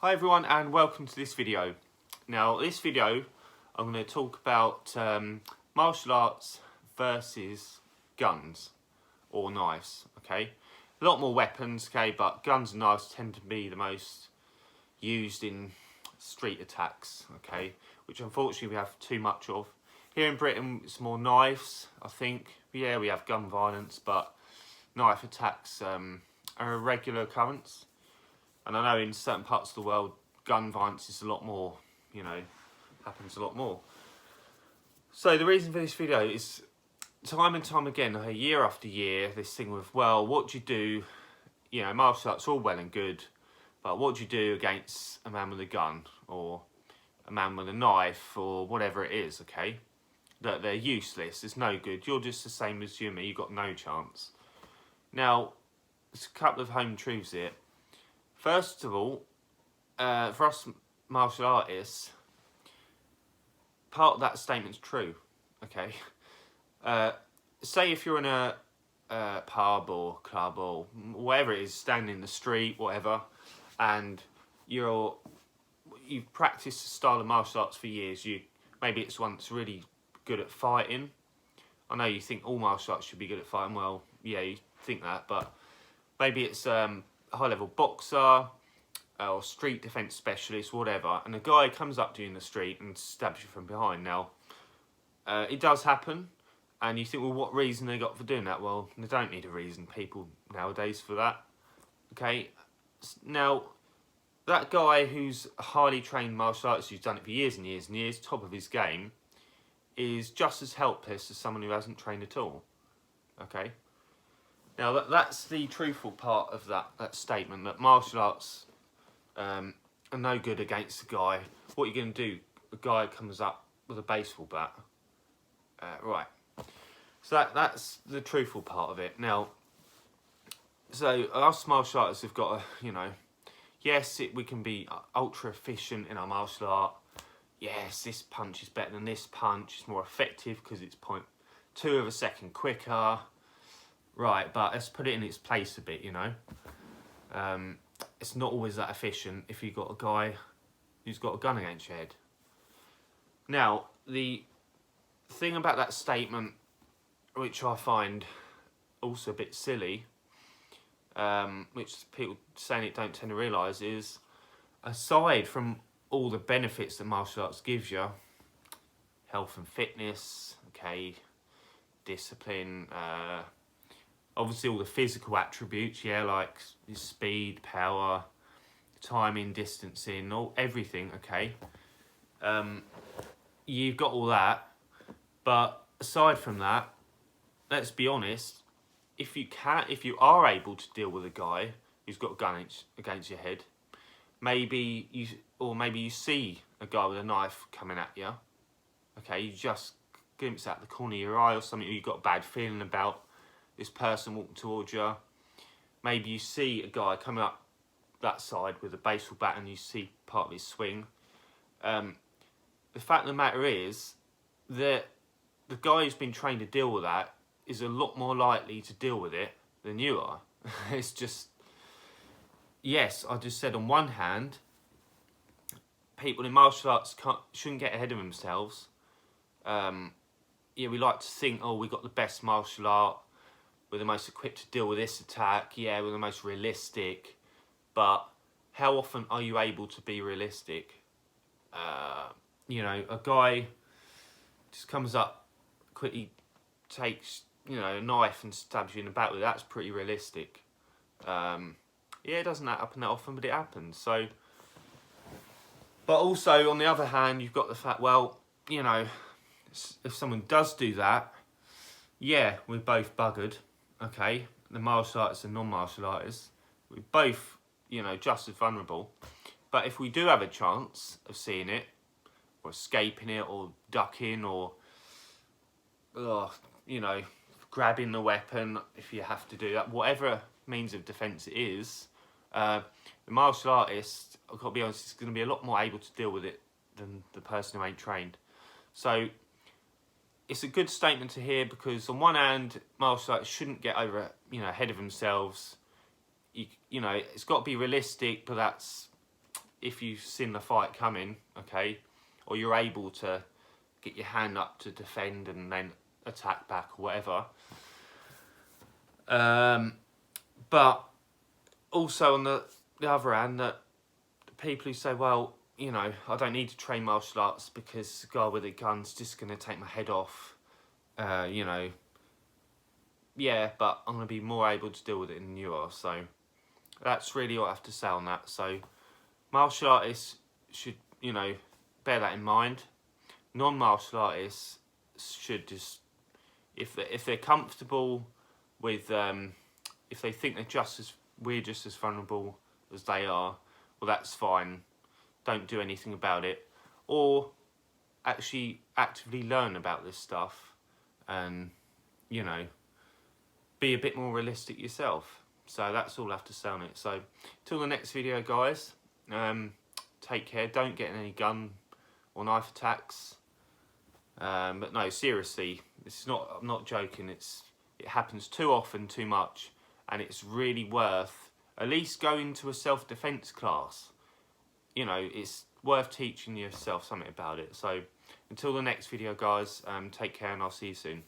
Hi everyone and welcome to this video. Now this video I'm going to talk about martial arts versus guns or knives, okay? A lot more weapons, okay, but guns and knives tend to be the most used in street attacks, okay, which unfortunately we have too much of. Here in Britain it's more knives, I think. Yeah, we have gun violence, but knife attacks are a regular occurrence. And I know in certain parts of the world, gun violence is a lot more, happens a lot more. So the reason for this video is time and time again, year after year, this thing with, well, what do you do? Martial arts are all well and good, but what do you do against a man with a gun or a man with a knife or whatever it is, okay? That they're useless, it's no good. You're just the same as you and me, you've got no chance. Now, there's a couple of home truths here. First of all, for us martial artists, part of that statement's true, okay? Say if you're in a pub or club or whatever it is, standing in the street, whatever, and you've practiced a style of martial arts for years, maybe it's one that's really good at fighting. I know you think all martial arts should be good at fighting, well, yeah, you think that, but maybe it's high-level boxer or street defence specialist, whatever, and a guy comes up to you in the street and stabs you from behind. Now, it does happen, and you think, well, what reason they got for doing that? Well, they don't need a reason, people nowadays, for that. Okay, now, that guy who's a highly trained martial artist, who's done it for years and years and years, top of his game, is just as helpless as someone who hasn't trained at all. Okay? Now, that's the truthful part of that statement, that martial arts are no good against a guy. What are you going to do? A guy comes up with a baseball bat. Right. So that's the truthful part of it. Now, so us martial artists have got a, yes, we can be ultra efficient in our martial art. Yes, this punch is better than this punch. It's more effective because it's 0.2 of a second quicker. Right, but let's put it in its place a bit, It's not always that efficient if you've got a guy who's got a gun against your head. Now, the thing about that statement, which I find also a bit silly, which people saying it don't tend to realise, is aside from all the benefits that martial arts gives you, health and fitness, okay, discipline, obviously all the physical attributes, yeah, like speed, power, timing, distancing, everything, okay. You've got all that, but aside from that, let's be honest, if you are able to deal with a guy who's got a gun against your head, maybe you see a guy with a knife coming at you, okay, you just glimpse out the corner of your eye or something you've got a bad feeling about, this person walking towards you. Maybe you see a guy coming up that side with a baseball bat and you see part of his swing. The fact of the matter is that the guy who's been trained to deal with that is a lot more likely to deal with it than you are. It's just, yes, I just said on one hand, people in martial arts shouldn't get ahead of themselves. We like to think, oh, we got the best martial art, we're the most equipped to deal with this attack, yeah, we're the most realistic, but how often are you able to be realistic? A guy just comes up, quickly takes, a knife and stabs you in the back with it. That's pretty realistic. It doesn't happen that often, but it happens. So, but also, on the other hand, you've got the fact, well, if someone does do that, yeah, we're both buggered. Okay, the martial artists and non-martial artists, we're both, just as vulnerable. But if we do have a chance of seeing it, or escaping it, or ducking, or, grabbing the weapon, if you have to do that, whatever means of defence it is, the martial artist, I've got to be honest, is going to be a lot more able to deal with it than the person who ain't trained. So, it's a good statement to hear because on one hand, martial artists shouldn't get over, ahead of themselves. It's got to be realistic, but that's, if you've seen the fight coming, okay, or you're able to get your hand up to defend and then attack back or whatever. But also on the other hand, that people who say, well, you know, I don't need to train martial arts because the guy with a gun's just going to take my head off, you know, yeah, but I'm going to be more able to deal with it than you are. So that's really what I have to say on that. So martial artists should, you know, bear that in mind. Non-martial artists should just, if they're comfortable with, if they think we're just as vulnerable as they are, well, that's fine. Don't do anything about it, or actually actively learn about this stuff, and you know, be a bit more realistic yourself. So that's all I have to say on it. So till the next video, guys. Take care. Don't get any gun or knife attacks. But no, seriously, I'm not joking. It happens too often, too much, and it's really worth at least going to a self-defense class. You know, it's worth teaching yourself something about it. So until the next video, guys, take care, and I'll see you soon.